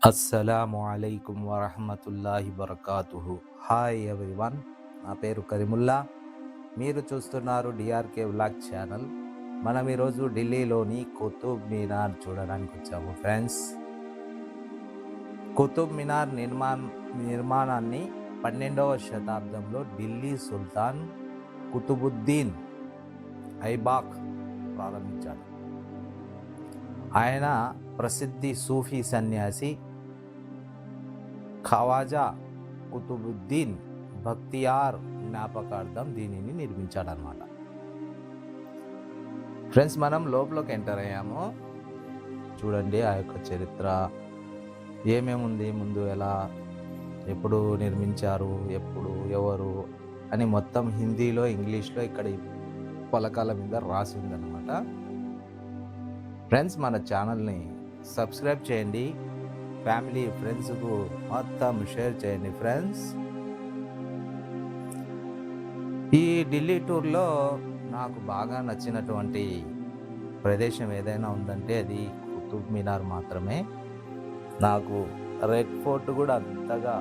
అస్సలాము అలైకుం వరహమతుల్లాహి వబర్కాతుహు. Hi everyone, నా పేరు కరీముల్లా. మీరు చూస్తున్నారు డిఆర్కే వ్లాగ్ ఛానల్. మనం ఈరోజు ఢిల్లీలోని కుతుబ్ మినార్ చూడడానికి వచ్చాము ఫ్రెండ్స్. కుతుబ్ మినార్ నిర్మాణాన్ని 12వ శతాబ్దంలో ఢిల్లీ సుల్తాన్ కుతుబుద్దీన్ ఐబాక్ ప్రారంభించాడు. ఆయన ప్రసిద్ధి సూఫీ సన్యాసి ఖవాజా కుతుబుద్దీన్ బక్తియార్ జ్ఞాపకార్థం దీనిని నిర్మించాడనమాట. ఫ్రెండ్స్, మనం లోపలికి ఎంటర్ అయ్యాము. చూడండి ఆ యొక్క చరిత్ర ఏమేముంది, ముందు ఎలా, ఎప్పుడు నిర్మించారు, ఎప్పుడు, ఎవరు అని మొత్తం హిందీలో, ఇంగ్లీష్లో ఇక్కడ పలకాల మీద రాసి ఉందన్నమాట. ఫ్రెండ్స్, మన ఛానల్ని సబ్స్క్రైబ్ చేయండి, ఫ్యామిలీ ఫ్రెండ్స్కు మొత్తం షేర్ చేయండి. ఫ్రెండ్స్, ఈ ఢిల్లీ టూర్లో నాకు బాగా నచ్చినటువంటి ప్రదేశం ఏదైనా ఉందంటే అది కుతుబ్ మినార్ మాత్రమే. నాకు రెడ్ ఫోర్ట్ కూడా అంతగా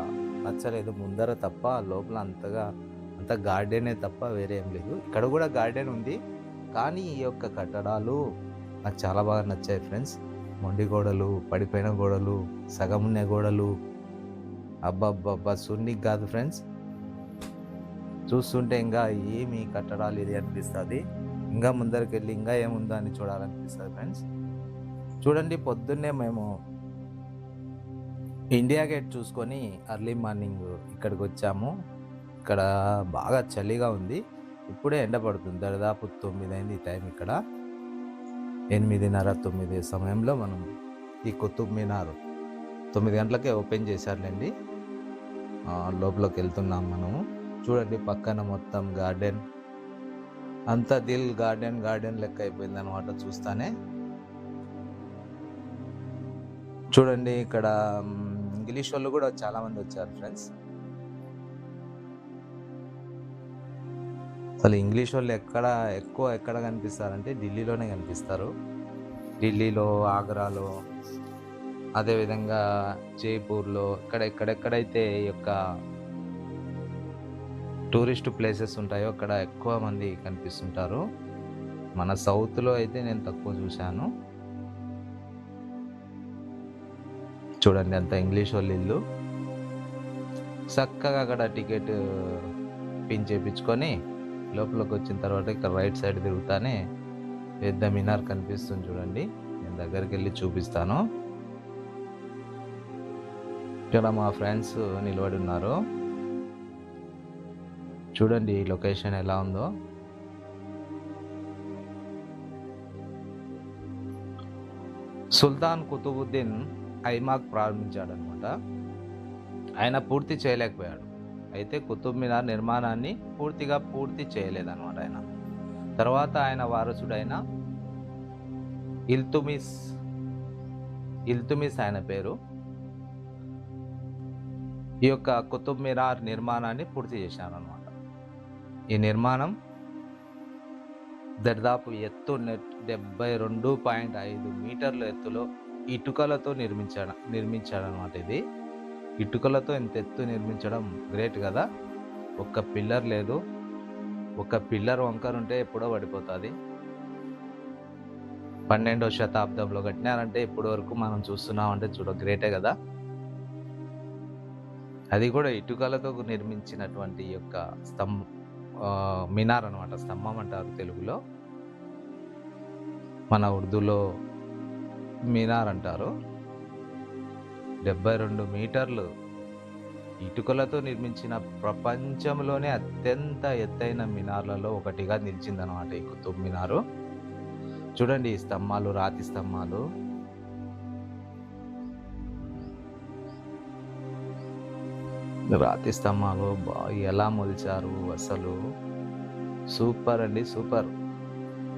నచ్చలేదు, ముందర తప్ప. లోపల అంత గార్డెనే తప్ప వేరే ఏం లేదు. ఇక్కడ కూడా గార్డెన్ ఉంది, కానీ ఈ యొక్క కట్టడాలు నాకు చాలా బాగా నచ్చాయి ఫ్రెండ్స్. మొండి గోడలు, పడిపోయిన గోడలు, సగం ఉన్న గోడలు, అబ్బబ్బబ్బా సున్నికి కాదు ఫ్రెండ్స్. చూస్తుంటే ఇంకా ఏమి కట్టడాలు ఇది అనిపిస్తుంది. ఇంకా ముందరికి వెళ్ళి ఇంకా ఏముందో అని చూడాలనిపిస్తుంది ఫ్రెండ్స్. చూడండి, పొద్దున్నే మేము ఇండియా గేట్ చూసుకొని ఎర్లీ మార్నింగ్ ఇక్కడికి వచ్చాము. ఇక్కడ బాగా చలిగా ఉంది, ఇప్పుడే ఎండ పడుతుంది. దాదాపు 9 అయింది టైం. ఇక్కడ 8:30, 9 సమయంలో మనం ఈ కుతుబ్ మినార్ 9 గంటలకే ఓపెన్ చేశారులేండి. లోపలికి వెళ్తున్నాం మనము. చూడండి, పక్కన మొత్తం గార్డెన్ అంతా దిల్ గార్డెన్ లెక్క అయిపోయింది అనమాట చూస్తానే. చూడండి, ఇక్కడ ఇంగ్లీష్ వాళ్ళు కూడా చాలా మంది వచ్చారు ఫ్రెండ్స్. అసలు ఇంగ్లీష్ వాళ్ళు ఎక్కడ కనిపిస్తారంటే ఢిల్లీలోనే కనిపిస్తారు. ఢిల్లీలో, ఆగ్రాలో, అదేవిధంగా జైపూర్లో, ఎక్కడెక్కడైతే ఈ యొక్క టూరిస్ట్ ప్లేసెస్ ఉంటాయో అక్కడ ఎక్కువ మంది కనిపిస్తుంటారు. మన సౌత్లో అయితే నేను తక్కువ చూశాను. చూడండి, అంత ఇంగ్లీష్ వాళ్ళు ఇల్లు. చక్కగా అక్కడ టికెట్ పిన్ చేయించుకొని లోపలికి వచ్చిన తర్వాత ఇక్కడ రైట్ సైడ్ తిరుగుతానే పెద్ద మినార్ కనిపిస్తుంది. చూడండి, నేను దగ్గరికి వెళ్ళి చూపిస్తాను. ఇక్కడ మా ఫ్రెండ్స్ నిలబడి ఉన్నారు. చూడండి ఈ లొకేషన్ ఎలా ఉందో. సుల్తాన్ కుతుబుద్దీన్ ఐబాక్ ప్రారంభించాడనమాట. ఆయన పూర్తి చేయలేకపోయాడు. అయితే కుతుబ్ మినార్ నిర్మాణాన్ని పూర్తి చేయలేదన్నమాట ఆయన. తర్వాత ఆయన వారసుడైన ఇల్తుమిస్ ఆయన పేరు, ఈ యొక్క కుతుబ్ మినార్ నిర్మాణాన్ని పూర్తి చేశారనమాట. ఈ నిర్మాణం దాదాపు ఎత్తు 72.5 మీటర్ల ఎత్తులో ఇటుకలతో నిర్మించాడనమాట. ఇది ఇటుకలతో ఇంత ఎత్తు నిర్మించడం గ్రేట్ కదా. ఒక్క పిల్లర్ లేదు, ఒక పిల్లర్ వంకర ఉంటే ఎప్పుడో పడిపోతుంది. 12వ శతాబ్దంలో కట్టినారంటే ఇప్పటి వరకు మనం చూస్తున్నామంటే గ్రేటే కదా. అది కూడా ఇటుకలతో నిర్మించినటువంటి యొక్క మినార్ అనమాట. స్తంభం అంటారు తెలుగులో, మన ఉర్దూలో మినార్ అంటారు. 72 మీటర్లు ఇటుకలతో నిర్మించిన ప్రపంచంలోనే అత్యంత ఎత్తైన మినార్లలో ఒకటిగా నిలిచిందనమాట ఈ కుతుబ్ మినారు. చూడండి, ఈ స్తంభాలు, రాతి స్తంభాలు. ఎలా మొలిచారు అసలు. సూపర్ అండి, సూపర్.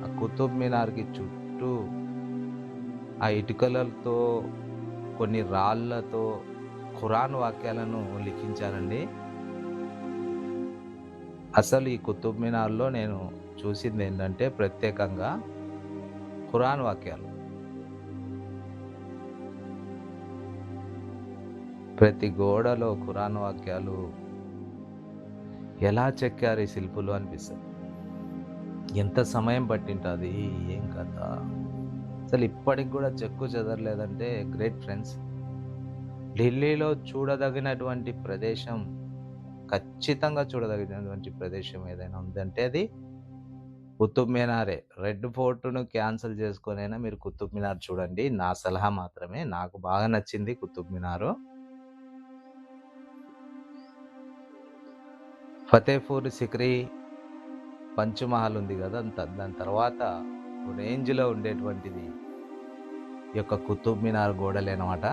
ఆ కుతుబ్ మినార్కి చుట్టూ ఆ ఇటుకలతో, కొన్ని రాళ్లతో ఖురాన్ వాక్యాలను లిఖించారండి. అసలు ఈ కుతుబ్ మినార్లో నేను చూసింది ఏంటంటే ప్రత్యేకంగా ఖురాన్ వాక్యాలు. ప్రతి గోడలో ఖురాన్ వాక్యాలు ఎలా చెక్కారు ఈ శిల్పులు అనిపిస్తుంది. ఎంత సమయం పట్టింటుంది, ఏం కథ, అసలు ఇప్పటికి కూడా చెక్కు చెదరలేదంటే గ్రేట్ ఫ్రెండ్స్. ఢిల్లీలో చూడదగినటువంటి ప్రదేశం, ఖచ్చితంగా చూడదగినటువంటి ప్రదేశం ఏదైనా ఉందంటే అది కుతుబ్ మినారే. రెడ్ ఫోర్ట్ను క్యాన్సిల్ చేసుకొనైనా మీరు కుతుబ్ మినార్ చూడండి. నా సలహా మాత్రమే. నాకు బాగా నచ్చింది కుతుబ్ మినారు. ఫతేపూర్ సిక్రీ, పంచమహల్ ఉంది కదా, దాని తర్వాత రేంజ్లో ఉండేటువంటిది ఈ యొక్క కుతుబ్ మినార్ గోడలే అనమాట.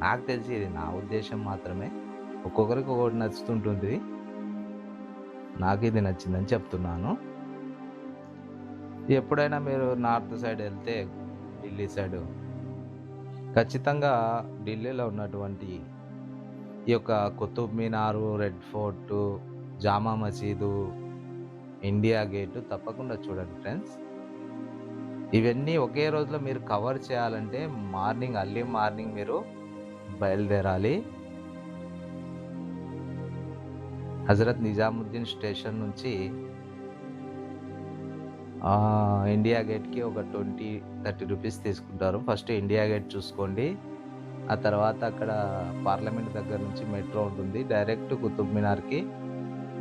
నాకు తెలిసి ఇది నా ఉద్దేశం మాత్రమే, ఒక్కొక్కరికి ఒక్కొక్కటి నచ్చుతుంటుంది. నాకు ఇది నచ్చిందని చెప్తున్నాను. ఎప్పుడైనా మీరు నార్త్ సైడ్ వెళ్తే, ఢిల్లీ సైడ్, ఖచ్చితంగా ఢిల్లీలో ఉన్నటువంటి ఈ యొక్క కుతుబ్ మినారు, రెడ్ ఫోర్టు, జామా మసీదు, ఇండియా గేటు తప్పకుండా చూడండి ఫ్రెండ్స్. ఇవన్నీ ఒకే రోజులో మీరు కవర్ చేయాలంటే అర్లీ మార్నింగ్ మీరు బయలుదేరాలి. హజరత్ నిజాముద్దీన్ స్టేషన్ నుంచి ఇండియా గేట్కి ఒక 20-30 రూపీస్ తీసుకుంటారు. ఫస్ట్ ఇండియా గేట్ చూసుకోండి. ఆ తర్వాత అక్కడ పార్లమెంట్ దగ్గర నుంచి మెట్రో ఉంటుంది. డైరెక్ట్ కుతుబ్ మినార్కి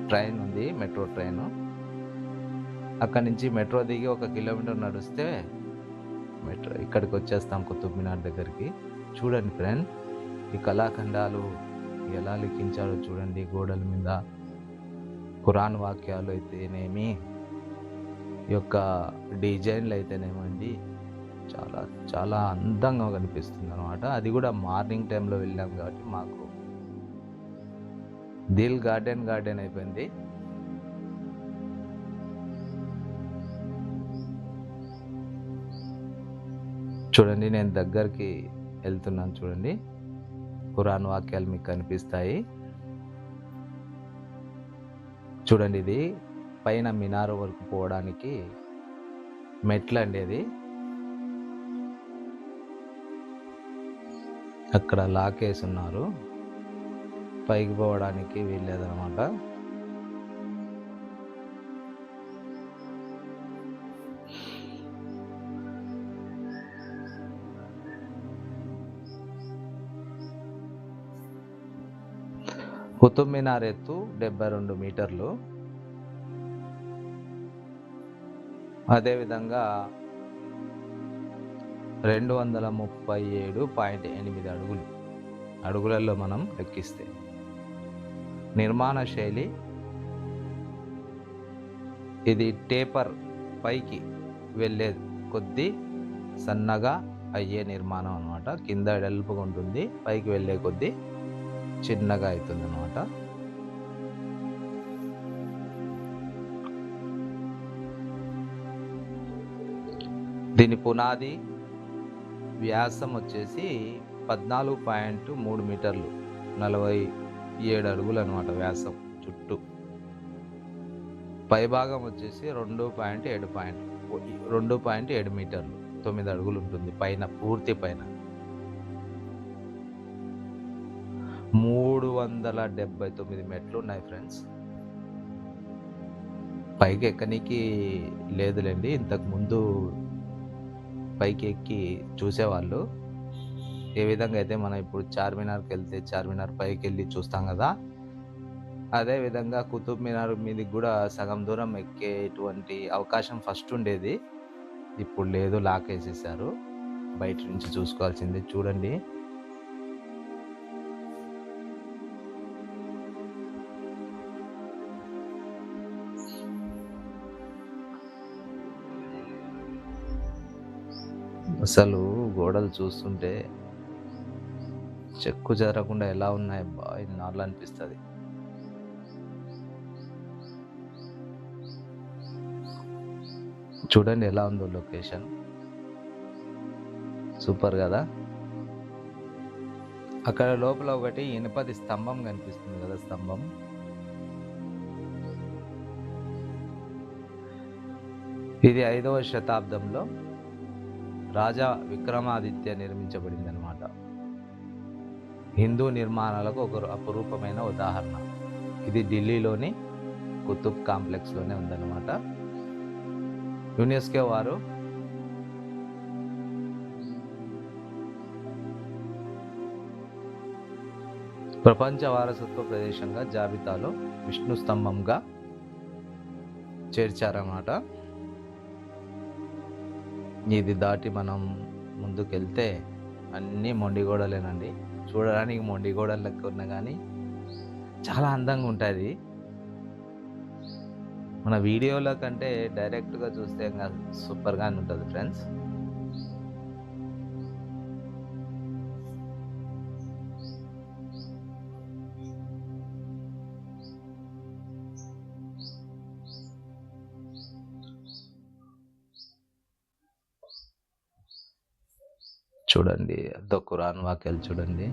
ట్రైన్ ఉంది, మెట్రో ట్రైన్. అక్కడి నుంచి మెట్రో దిగి 1 కిలోమీటర్ నడిస్తే మెట్రో ఇక్కడికి వచ్చేస్తాం, కుతుబ్ మినార్ దగ్గరికి. చూడండి ఫ్రెండ్, ఈ కళాఖండాలు ఎలా లిఖించారో చూడండి. గోడల మీద ఖురాన్ వాక్యాలు అయితేనేమి, ఈ యొక్క డిజైన్లు అయితేనేమండి, చాలా చాలా అందంగా కనిపిస్తుంది అనమాట. అది కూడా మార్నింగ్ టైంలో వెళ్ళాం కాబట్టి మాకు దిల్ గార్డెన్ అయిపోయింది. చూడండి, నేను దగ్గరికి వెళ్తున్నాను చూడండి. ఖురాన్ వాక్యాలు మీకు కనిపిస్తాయి చూడండి. ఇది పైన మినార్ వరకు పోవడానికి మెట్లు అండి. అది అక్కడ లాకేసి ఉన్నారు, పైకి పోవడానికి వీల్లేదనమాట. కుతుబ్ మినార్ ఎత్తు 72 మీటర్లు. అదేవిధంగా 237.8 అడుగులలో మనం లెక్కిస్తే. నిర్మాణ శైలి ఇది టేపర్, పైకి వెళ్ళే కొద్దీ సన్నగా అయ్యే నిర్మాణం అనమాట. కింద వెడల్పుగా ఉంటుంది, పైకి వెళ్ళే కొద్దీ చిన్నగా అవుతుంది అనమాట. దీని పునాది వ్యాసం వచ్చేసి 14.3 మీటర్లు, 47 అడుగులు అనమాట వ్యాసం చుట్టూ. పైభాగం వచ్చేసి 2.7 మీటర్లు, 9 అడుగులు ఉంటుంది పైన, పూర్తి పైన. 379 మెట్లు ఉన్నాయి ఫ్రెండ్స్. పైకి ఎక్కనికి లేదులేండి, ఇంతకు ముందు పైకి ఎక్కి చూసేవాళ్ళు. ఏ విధంగా అయితే మనం ఇప్పుడు చార్మినార్కి వెళ్తే చార్మినార్ పైకి వెళ్ళి చూస్తాం కదా, అదే విధంగా కుతుబ్ మినార్ మీదకి కూడా సగం దూరం ఎక్కేటువంటి అవకాశం ఫస్ట్ ఉండేది. ఇప్పుడు లేదు, లాక్ వేసేసారు. బయట నుంచి చూసుకోవాల్సింది. చూడండి, అసలు గోడలు చూస్తుంటే చెక్కు చెదరకుండా ఎలా ఉన్నాయి బా ఇన్నాళ్ళు అనిపిస్తుంది. చూడండి ఎలా ఉందో లొకేషన్, సూపర్ కదా. అక్కడ లోపల ఒకటి ఇనుపది స్తంభం కనిపిస్తుంది కదా, స్తంభం. ఇది 5వ శతాబ్దంలో రాజా విక్రమాదిత్య నిర్మించబడింది అనమాట. హిందూ నిర్మాణాలకు ఒక అపురూపమైన ఉదాహరణ. ఇది ఢిల్లీలోని కుతుబ్ కాంప్లెక్స్లోనే ఉందన్నమాట. యునెస్కో వారు ప్రపంచ వారసత్వ ప్రదేశంగా జాబితాలో విష్ణు స్తంభంగా చేర్చారన్నమాట. ఇది దాటి మనం ముందుకెళ్తే అన్నీ మొండిగోడలేనండి. చూడడానికి మొండిగోడలు లెక్క ఉన్నా కానీ చాలా అందంగా ఉంటుంది. మన వీడియోలో కంటే డైరెక్ట్గా చూస్తే ఇంకా సూపర్గా ఉంటుంది ఫ్రెండ్స్. చూడండి ఖురాన్ వాక్యాలు చూడండి.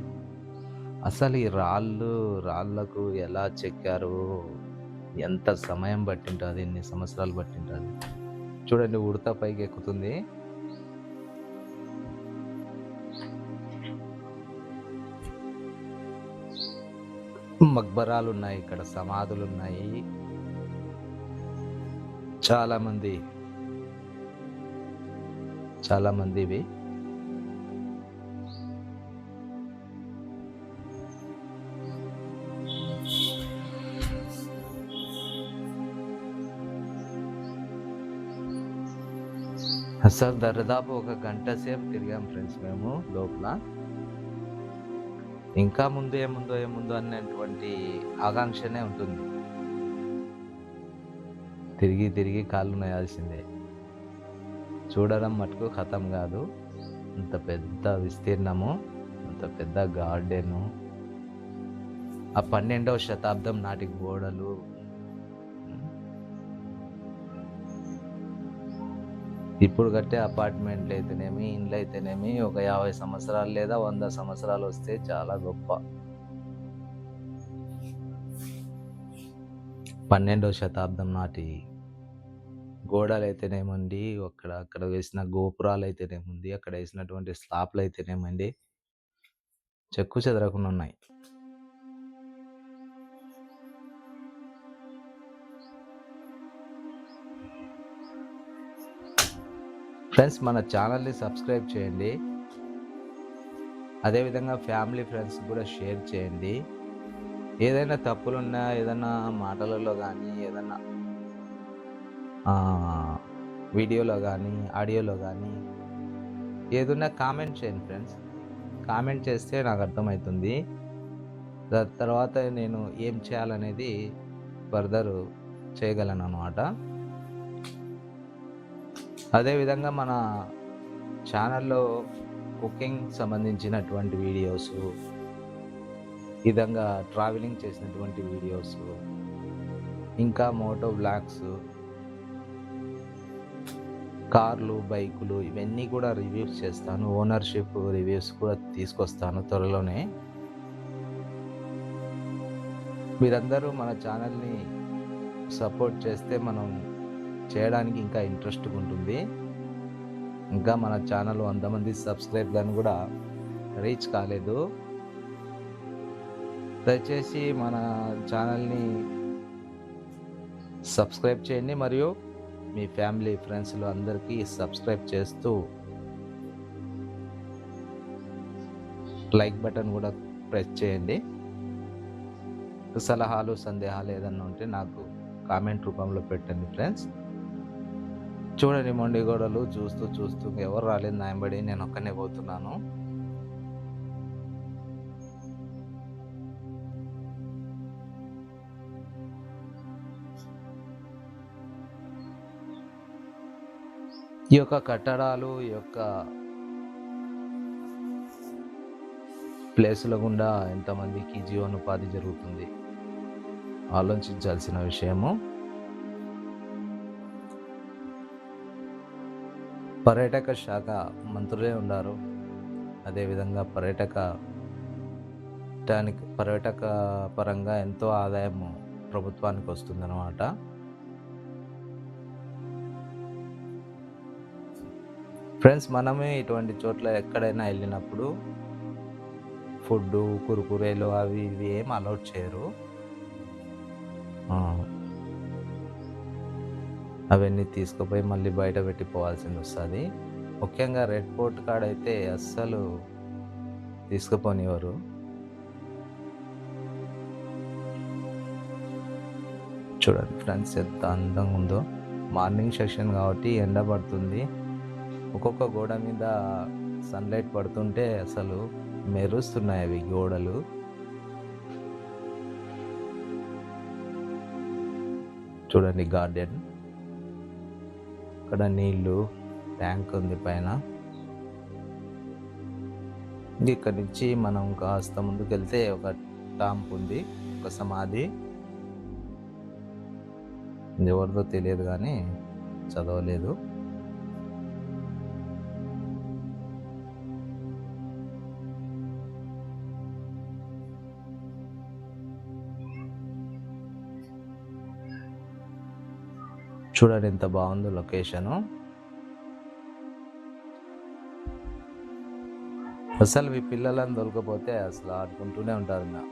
అసలు ఈ రాళ్ళకు ఎలా చెక్కారు, ఎంత సమయం పట్టింటుంది, ఎన్ని సంవత్సరాలు పట్టింటుంది. చూడండి ఉడత పైకి ఎక్కుతుంది. మక్బరాలు ఉన్నాయి, ఇక్కడ సమాధులు ఉన్నాయి. చాలా మందివి. అసలు దాదాపు 1 గంట సేపు తిరిగాం ఫ్రెండ్స్ మేము లోపల. ఇంకా ముందు ఏముందో అన్నటువంటి ఆకాంక్షనే ఉంటుంది. తిరిగి కాళ్ళు నయాల్సిందే. చూడడం మటుకు ఖతం కాదు. అంత పెద్ద విస్తీర్ణము, అంత పెద్ద గార్డెను, ఆ 12వ శతాబ్దం నాటి గోడలు, ఇప్పుడు కట్టే అపార్ట్మెంట్లు అయితేనేమి, ఇండ్లు అయితేనేమి ఒక 50 సంవత్సరాలు లేదా 100 సంవత్సరాలు వస్తే చాలా గొప్ప. 12వ శతాబ్దం నాటి గోడలు అయితేనేమండి, అక్కడ వేసిన గోపురాలు అయితేనేముంది, అక్కడ వేసినటువంటి స్లాబ్లు అయితేనేమండి, చెక్కు చెదరకుండా ఉన్నాయి. ఫ్రెండ్స్, మన ఛానల్ని సబ్స్క్రైబ్ చేయండి. అదేవిధంగా ఫ్యామిలీ ఫ్రెండ్స్ కూడా షేర్ చేయండి. ఏదైనా తప్పులున్నా, ఏదైనా మాటలలో కానీ, ఏదైనా వీడియోలో కానీ, ఆడియోలో కానీ ఏదైనా కామెంట్ చేయండి ఫ్రెండ్స్. కామెంట్ చేస్తే నాకు అర్థమవుతుంది. తర్వాత నేను ఏం చేయాలనేది ఫర్దర్ చేయగలను అన్నమాట. అదేవిధంగా మన ఛానల్లో కుకింగ్ సంబంధించినటువంటి వీడియోస్, విధంగా ట్రావెలింగ్ చేసినటువంటి వీడియోస్, ఇంకా మోటో బ్లాగ్స్, కార్లు, బైకులు, ఇవన్నీ కూడా రివ్యూస్ చేస్తాను. ఓనర్షిప్ రివ్యూస్ కూడా తీసుకొస్తాను త్వరలోనే. మీరందరూ మన ఛానల్ని సపోర్ట్ చేస్తే మనం చేయడానికి ఇంకా ఇంట్రెస్ట్గా ఉంటుంది. ఇంకా మన ఛానల్ 100 మంది సబ్స్క్రైబర్లను కూడా రీచ్ కాలేదు. దయచేసి మన ఛానల్ని సబ్స్క్రైబ్ చేయండి, మరియు మీ ఫ్యామిలీ ఫ్రెండ్స్లు అందరికీ సబ్స్క్రైబ్ చేస్తూ లైక్ బటన్ కూడా ప్రెస్ చేయండి. సలహాలు, సందేహాలు ఏదన్నా ఉంటే నాకు కామెంట్ రూపంలో పెట్టండి ఫ్రెండ్స్. చూడండి మొండి గోడలు చూస్తూ ఎవరు రాలేదు నాయంబడి, నేను ఒక్కనే పోతున్నాను. ఈ యొక్క కట్టడాలు, ఈ యొక్క ప్లేసుల గుండా ఎంతమందికి జీవనోపాధి జరుగుతుంది ఆలోచించాల్సిన విషయము. పర్యాటక శాఖ మంత్రులే ఉన్నారు. అదేవిధంగా పర్యాటక పరంగా ఎంతో ఆదాయము ప్రభుత్వానికి వస్తుందన్నమాట. ఫ్రెండ్స్, మనమే ఇటువంటి చోట్ల ఎక్కడైనా వెళ్ళినప్పుడు ఫుడ్డు, కురుకురేలు అవి ఇవి ఏం అలౌడ్ చేయరు. ఆ! అవన్నీ తీసుకుపోయి మళ్ళీ బయట పెట్టి పోవాల్సిందొస్తది. ముఖ్యంగా రెడ్ ఫోర్ట్ కాడైతే అస్సలు తీసుకుపోనివ్వరు. చూడండి ఫ్రెండ్స్ ఎంత అందంగా ఉందో. మార్నింగ్ సెక్షన్ కాబట్టి ఎండ పడుతుంది. ఒక్కొక్క గోడ మీద సన్‌లైట్ పడుతుంటే అసలు మెరుస్తున్నాయి అవి గోడలు. చూడండి గార్డెన్. ఇక్కడ నీళ్ళు, ట్యాంక్ ఉంది పైన. ఇక్కడి నుంచి మనం కాస్త ముందుకెళ్తే ఒక టాంప్ ఉంది, ఒక సమాధి. ఎవరిదో తెలియదు కానీ చదవలేదు. చూడండి ఎంత బాగుందో లొకేషను. అసలు మీ పిల్లలను దొరకపోతే అసలు ఆడుకుంటూనే ఉంటారు ఇంకా.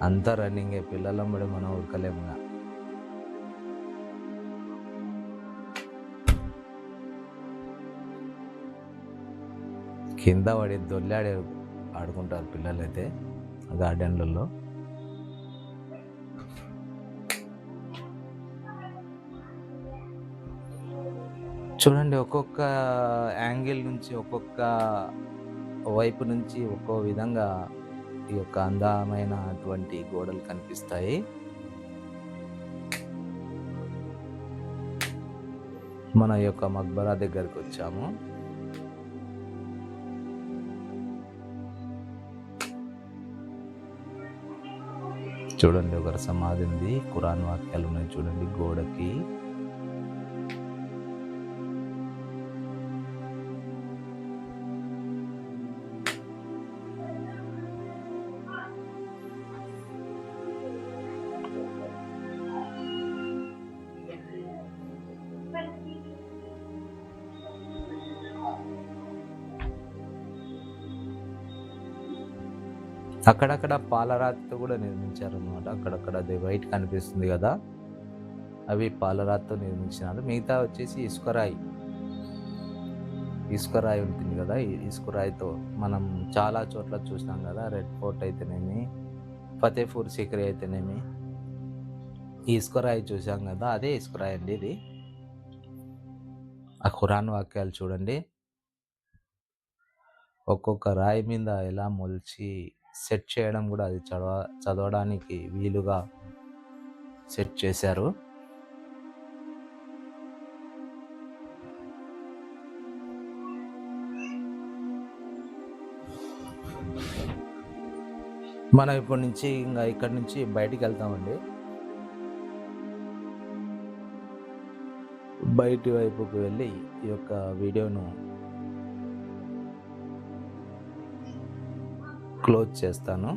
అంతా రన్నింగే, పిల్లలమ్మడి మనం ఉరకలేము ఇంకా. కింద పడి దొల్లాడే ఆడుకుంటారు పిల్లలైతే గార్డెన్లలో. చూడండి ఒక్కొక్క యాంగిల్ నుంచి, ఒక్కొక్క వైపు నుంచి ఒక్కో విధంగా ఈ యొక్క అందమైనటువంటి గోడలు కనిపిస్తాయి. మన యొక్క మక్బరా దగ్గరికి వచ్చాము. చూడండి ఒకరి సమాధి ఉంది, ఖురాన్ వాక్యాలు ఉన్నాయి చూడండి గోడకి. అక్కడక్కడ పాలరాతితో కూడా నిర్మించారనమాట. అక్కడక్కడ అది వైట్ కనిపిస్తుంది కదా, అవి పాలరాతితో నిర్మించినారు. మిగతా వచ్చేసి ఇసుకరాయి. ఇసుకరాయి ఉంటుంది కదా, ఈ ఇసుకరాయితో మనం చాలా చోట్ల చూసినాం కదా. రెడ్ ఫోర్ట్ అయితేనేమి, ఫతేపూర్ సిక్రీ అయితేనేమి, ఈ ఇసుకరాయి చూసాం కదా, అదే ఇసుకరాయి అండి ఇది. ఆ ఖురాన్ వాక్యాలు చూడండి, ఒక్కొక్క రాయి మీద ఎలా మొలిచి సెట్ చేయడం కూడా అది చదవడానికి వీలుగా సెట్ చేశారు. మనం ఇప్పటి నుంచి ఇంకా ఇక్కడి నుంచి బయటికి వెళ్తామండి. బయటి వైపుకు వెళ్ళి ఈ యొక్క వీడియోను క్లోజ్ చేస్తాను.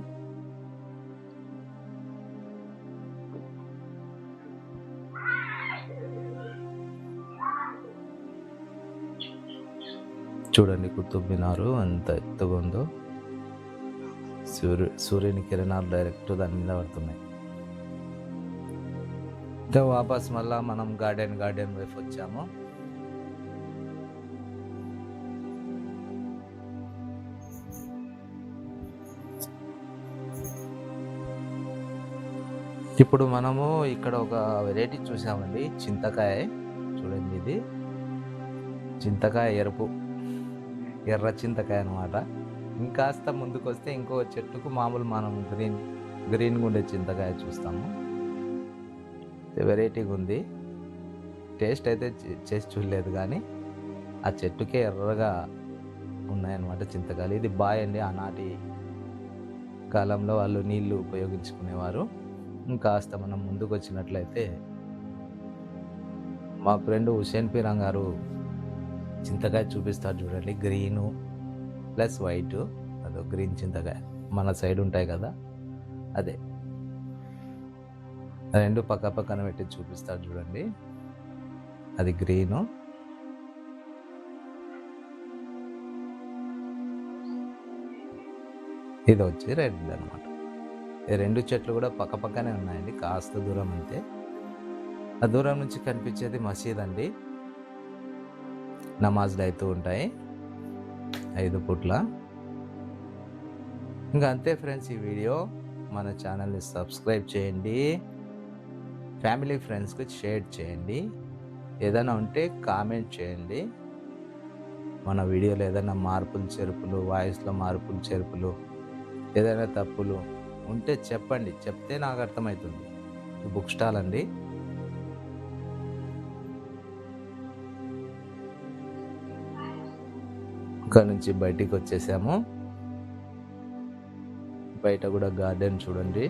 చూడండి కుతుబ్ మినారు ఎంత ఎత్తుగా ఉందో. సూర్యుని కిరణాలు డైరెక్ట్ దాని మీద పడుతున్నాయి. ఇంకా వాపస్ మళ్ళా మనం గార్డెన్ వైపు వచ్చాము. ఇప్పుడు మనము ఇక్కడ ఒక వెరైటీ చూసామండి, చింతకాయ. చూడండి ఇది చింతకాయ, ఎర్ర చింతకాయ అనమాట. ఇంకాస్త ముందుకు వస్తే ఇంకో చెట్టుకు మామూలు మనం గ్రీన్గా ఉండే చింతకాయ చూస్తాము. వెరైటీగా ఉంది. టేస్ట్ అయితే చేసి చూడలేదు కానీ ఆ చెట్టుకే ఎర్రగా ఉన్నాయన్నమాట చింతకాయలు. ఇది బాయ్ అండి, ఆనాటి కాలంలో వాళ్ళు నీళ్లు ఉపయోగించుకునేవారు. ఇంకాస్త మనం ముందుకు వచ్చినట్లయితే మా ఫ్రెండ్ హుసేన్ పీరం గారు చింతకాయ చూపిస్తారు చూడండి. గ్రీను ప్లస్ వైట్, అదో గ్రీన్ చింతకాయ మన సైడ్ ఉంటాయి కదా, అదే రెండు పక్క పక్కన పెట్టి చూపిస్తారు చూడండి. అది గ్రీను. ఇది వచ్చి రెడ్ అనమాట. ఈ 2 చెట్లు కూడా పక్కపక్కనే ఉన్నాయండి. కాస్త దూరం అంతే. ఆ దూరం నుంచి కనిపించేది మసీద్ అండి. నమాజ్‌లు అయితూ ఉంటాయి 5 పూట్ల. ఇంకా అంతే ఫ్రెండ్స్ ఈ వీడియో. మన ఛానల్‌ని సబ్స్క్రైబ్ చేయండి. ఫ్యామిలీ ఫ్రెండ్స్‌కి షేర్ చేయండి. ఏదైనా ఉంటే కామెంట్ చేయండి. మన వీడియోలో ఏదైనా మార్పులు, చేర్పులు, వాయిస్‌లో మార్పులు, చేర్పులు, ఏదైనా తప్పులు ఉంటే చెప్పండి. చెప్తే నాకు అర్థమవుతుంది. ఈ బుక్ స్టాల్ అండి. ఇక్కడ నుంచి బయటికి వచ్చేసాము. బయట కూడా గార్డెన్ చూడండి.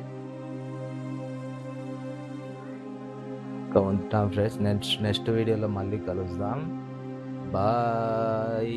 ఇంకా ఉంటాం ఫ్రెండ్స్. నెక్స్ట్ వీడియోలో మళ్ళీ కలుద్దాం. బాయ్.